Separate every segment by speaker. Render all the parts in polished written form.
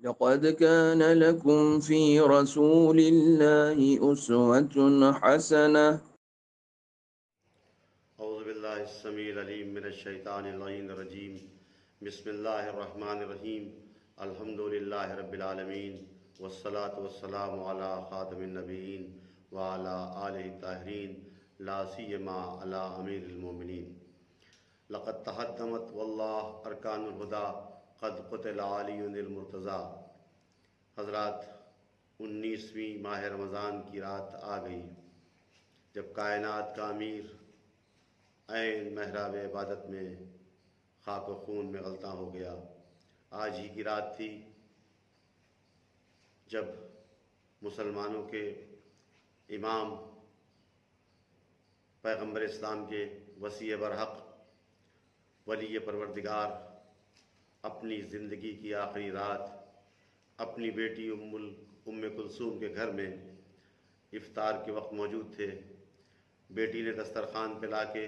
Speaker 1: لقد كان لكم في رسول الله أسوة حسنة
Speaker 2: اعوذ باللہ السمیع العلیم من الشیطان اللعین الرجیم بسم اللہ الرحمن الرحیم الحمد للہ رب العالمین والصلاة والسلام علی خاتم النبیین وعلی آلہ الطاہرین لا سیما علی امیر المومنین لقد تحدمت واللہ ارکان الہدا قد قتل علی المرتضیٰ۔ حضرات، 19ویں ماہ رمضان کی رات آ گئی جب کائنات کا امیر عین محراب عبادت میں خاک و خون میں غلطاں ہو گیا۔ آج ہی کی رات تھی جب مسلمانوں کے امام پیغمبر اسلام کے وصی برحق ولی پروردگار اپنی زندگی کی آخری رات اپنی بیٹی ام کلثوم کے گھر میں افطار کے وقت موجود تھے۔ بیٹی نے دسترخوان پہ لا کے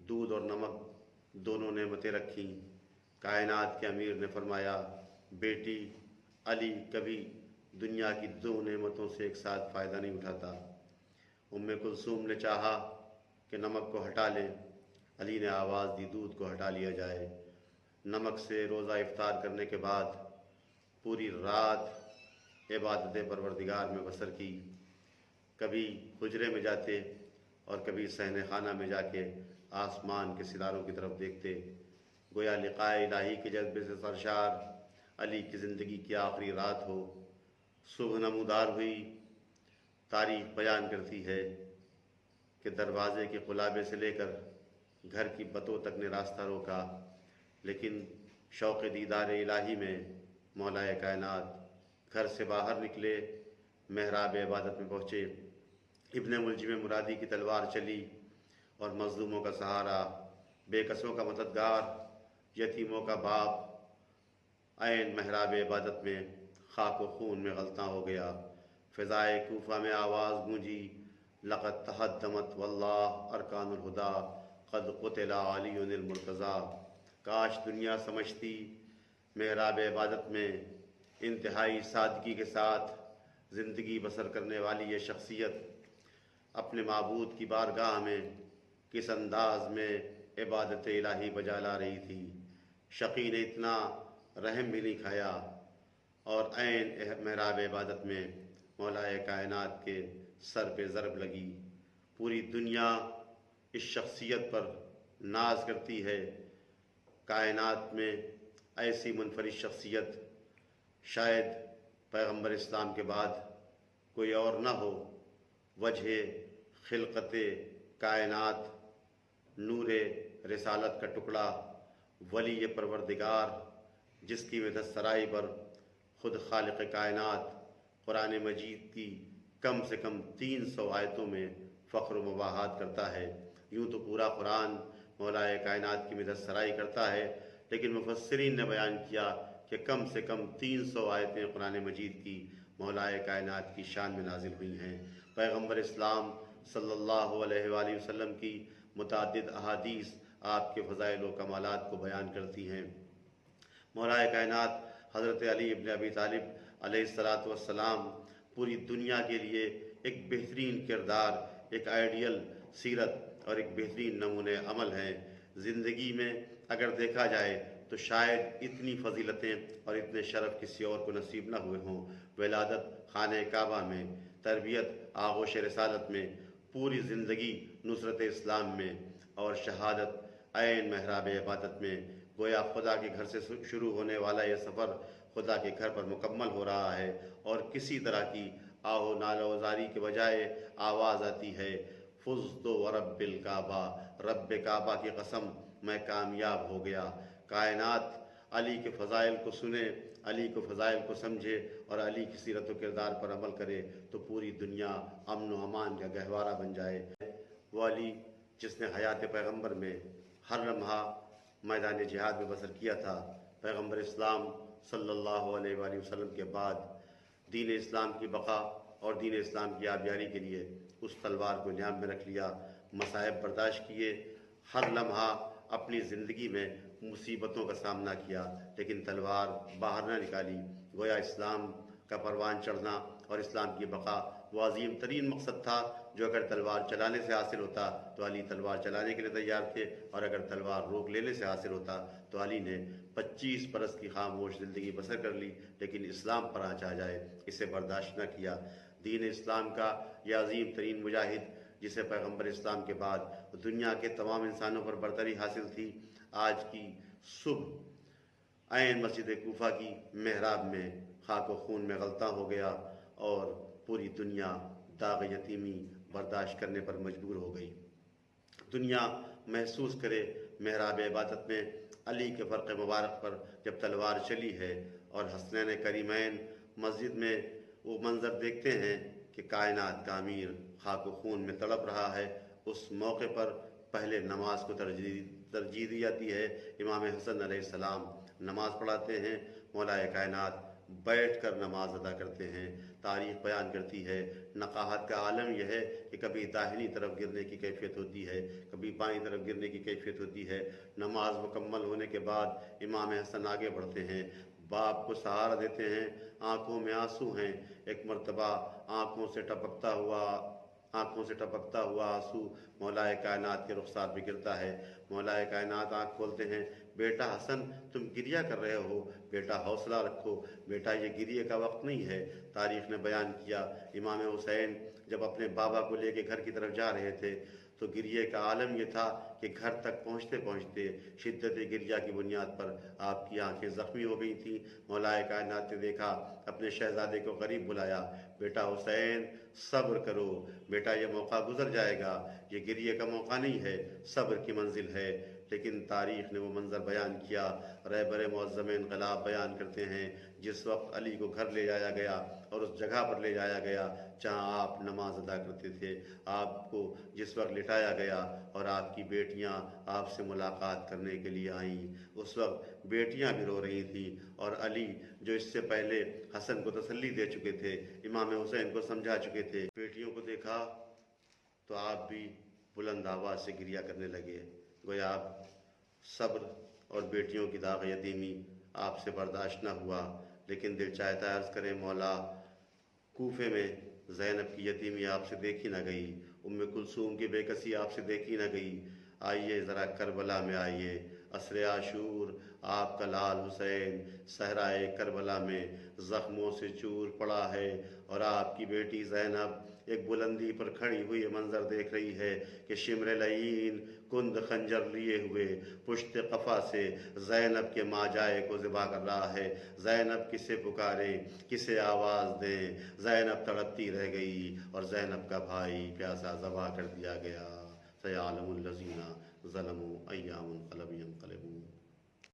Speaker 2: دودھ اور نمک دونوں نعمتیں رکھیں۔ کائنات کے امیر نے فرمایا، بیٹی، علی کبھی دنیا کی دو نعمتوں سے ایک ساتھ فائدہ نہیں اٹھاتا۔ ام کلثوم نے چاہا کہ نمک کو ہٹا لیں، علی نے آواز دی دودھ کو ہٹا لیا جائے۔ نمک سے روزہ افطار کرنے کے بعد پوری رات عبادت پروردگار میں بسر کی۔ کبھی حجرے میں جاتے اور کبھی صحن خانہ میں جا کے آسمان کے ستاروں کی طرف دیکھتے، گویا لقاء الہی کے جذبے سے سرشار علی کی زندگی کی آخری رات ہو۔ صبح نمودار ہوئی۔ تاریخ بیان کرتی ہے کہ دروازے کے قلابے سے لے کر گھر کی بتوں تک نے راستہ روکا، لیکن شوق دیدار الہی میں مولا کائنات گھر سے باہر نکلے، محراب عبادت میں پہنچے۔ ابن ملجم مرادی کی تلوار چلی اور مظلوموں کا سہارا، بے کسوں کا مددگار، یتیموں کا باپ عین محراب عبادت میں خاک و خون میں غلطاں ہو گیا۔ فضائے کوفہ میں آواز گونجی، لقد تحدمت واللہ ارکان الہدا قد قتل علی المرتضیٰ۔ کاش دنیا سمجھتی محراب عبادت میں انتہائی سادگی کے ساتھ زندگی بسر کرنے والی یہ شخصیت اپنے معبود کی بارگاہ میں کس انداز میں عبادت الہی بجا لا رہی تھی۔ شقی نے اتنا رحم بھی نہیں کھایا اور عین محراب عبادت میں مولا کائنات کے سر پہ ضرب لگی۔ پوری دنیا اس شخصیت پر ناز کرتی ہے۔ کائنات میں ایسی منفرد شخصیت شاید پیغمبر اسلام کے بعد کوئی اور نہ ہو۔ وجہ خلقت کائنات، نور رسالت کا ٹکڑا، ولی پروردگار، جس کی مدد سرائی پر خود خالق کائنات قرآن مجید کی کم سے کم 300 آیتوں میں فخر و مباحات کرتا ہے۔ یوں تو پورا قرآن مولا کائنات کی مدد سرائی کرتا ہے، لیکن مفسرین نے بیان کیا کہ کم سے کم 300 آیتیں قرآن مجید کی مولا کائنات کی شان میں نازل ہوئی ہیں۔ پیغمبر اسلام صلی اللہ علیہ وآلہ وسلم کی متعدد احادیث آپ کے فضائل و کمالات کو بیان کرتی ہیں۔ مولا کائنات حضرت علی ابن ابی طالب علیہ السلام پوری دنیا کے لیے ایک بہترین کردار، ایک آئیڈیل سیرت اور ایک بہترین نمونہ عمل ہیں۔ زندگی میں اگر دیکھا جائے تو شاید اتنی فضیلتیں اور اتنے شرف کسی اور کو نصیب نہ ہوئے ہوں۔ ولادت خانہ کعبہ میں، تربیت آغوش رسالت میں، پوری زندگی نصرت اسلام میں، اور شہادت عین محراب عبادت میں۔ گویا خدا کے گھر سے شروع ہونے والا یہ سفر خدا کے گھر پر مکمل ہو رہا ہے، اور کسی طرح کی آہو نالہ زاری کے بجائے آواز آتی ہے، فزت ورب الکعبہ، رب کعبہ کی قسم میں کامیاب ہو گیا۔ کائنات علی کے فضائل کو سنے، علی کے فضائل کو سمجھے اور علی کی سیرت و کردار پر عمل کرے تو پوری دنیا امن و امان کا گہوارہ بن جائے۔ وہ علی جس نے حیات پیغمبر میں ہر لمحہ میدان جہاد میں بسر کیا تھا۔ پیغمبر اسلام صلی اللہ علیہ وآلہ وسلم کے بعد دین اسلام کی بقا اور دین اسلام کی آبیاری کے لیے اس تلوار کو نیام میں رکھ لیا، مصائب برداشت کیے، ہر لمحہ اپنی زندگی میں مصیبتوں کا سامنا کیا لیکن تلوار باہر نہ نکالی۔ گویا اسلام کا پروان چڑھنا اور اسلام کی بقا وہ عظیم ترین مقصد تھا جو اگر تلوار چلانے سے حاصل ہوتا تو علی تلوار چلانے کے لیے تیار تھے، اور اگر تلوار روک لینے سے حاصل ہوتا تو علی نے 25 برس کی خاموش زندگی بسر کر لی لیکن اسلام پر آنچ آ جائے اسے برداشت نہ کیا۔ دین اسلام کا یہ عظیم ترین مجاہد جسے پیغمبر اسلام کے بعد دنیا کے تمام انسانوں پر برتری حاصل تھی، آج کی صبح عین مسجد کوفہ کی محراب میں خاک و خون میں غلطاں ہو گیا اور پوری دنیا داغ یتیمی برداشت کرنے پر مجبور ہو گئی۔ دنیا محسوس کرے محراب عبادت میں علی کے فرق مبارک پر جب تلوار چلی ہے اور حسنین کریمین مسجد میں وہ منظر دیکھتے ہیں کہ کائنات کا امیر خاک و خون میں تڑپ رہا ہے، اس موقع پر پہلے نماز کو ترجیح دی جاتی ہے۔ امام حسن علیہ السلام نماز پڑھاتے ہیں، مولا کائنات بیٹھ کر نماز ادا کرتے ہیں۔ تاریخ بیان کرتی ہے نقاہت کا عالم یہ ہے کہ کبھی داہنی طرف گرنے کی کیفیت ہوتی ہے، کبھی بائیں طرف گرنے کی کیفیت ہوتی ہے۔ نماز مکمل ہونے کے بعد امام حسن آگے بڑھتے ہیں، باپ کو سہارا دیتے ہیں، آنکھوں میں آنسو ہیں۔ ایک مرتبہ آنکھوں سے ٹپکتا ہوا آنسو مولا کائنات کے رخسار پہ گرتا ہے۔ مولا کائنات آنکھ کھولتے ہیں، بیٹا حسن تم گریہ کر رہے ہو، بیٹا حوصلہ رکھو، بیٹا یہ گریہ کا وقت نہیں ہے۔ تاریخ نے بیان کیا امام حسین جب اپنے بابا کو لے کے گھر کی طرف جا رہے تھے تو گریہ کا عالم یہ تھا کہ گھر تک پہنچتے پہنچتے شدت گریہ کی بنیاد پر آپ کی آنکھیں زخمی ہو گئی تھیں۔ مولا کائنات نے دیکھا، اپنے شہزادے کو قریب بلایا، بیٹا حسین صبر کرو بیٹا، یہ موقع گزر جائے گا، یہ گریہ کا موقع نہیں ہے، صبر کی منزل ہے۔ لیکن تاریخ نے وہ منظر بیان کیا، رہبر معظم انقلاب بیان کرتے ہیں جس وقت علی کو گھر لے جایا گیا اور اس جگہ پر لے جایا گیا جہاں آپ نماز ادا کرتے تھے، آپ کو جس وقت لٹایا گیا اور آپ کی بیٹیاں آپ سے ملاقات کرنے کے لیے آئیں، اس وقت بیٹیاں بھی رو رہی تھیں اور علی جو اس سے پہلے حسن کو تسلی دے چکے تھے، امام حسین کو سمجھا چکے تھے، بیٹیوں کو دیکھا تو آپ بھی بلند آواز سے گریہ کرنے لگے۔ گویا آپ صبر اور بیٹیوں کی داغ یتیمی آپ سے برداشت نہ ہوا، لیکن دل چاہتا ہے عرض کریں مولا، کوفے میں زینب کی یتیمی آپ سے دیکھی نہ گئی، ام کلثوم کی بے کسی آپ سے دیکھی نہ گئی، آئیے ذرا کربلا میں آئیے، عصر عاشور آپ کا لال حسین صحرائے کربلا میں زخموں سے چور پڑا ہے اور آپ کی بیٹی زینب ایک بلندی پر کھڑی ہوئی یہ منظر دیکھ رہی ہے کہ شمر لعین کند خنجر لیے ہوئے پشت قفا سے زینب کے ماں جائے کو ذبح کر رہا ہے۔ زینب کسے پکارے، کسے آواز دیں، زینب تڑپتی رہ گئی اور زینب کا بھائی پیاسا ذبح کر دیا گیا۔ سیعلم الذین ظلموا ای منقلب ینقلبون۔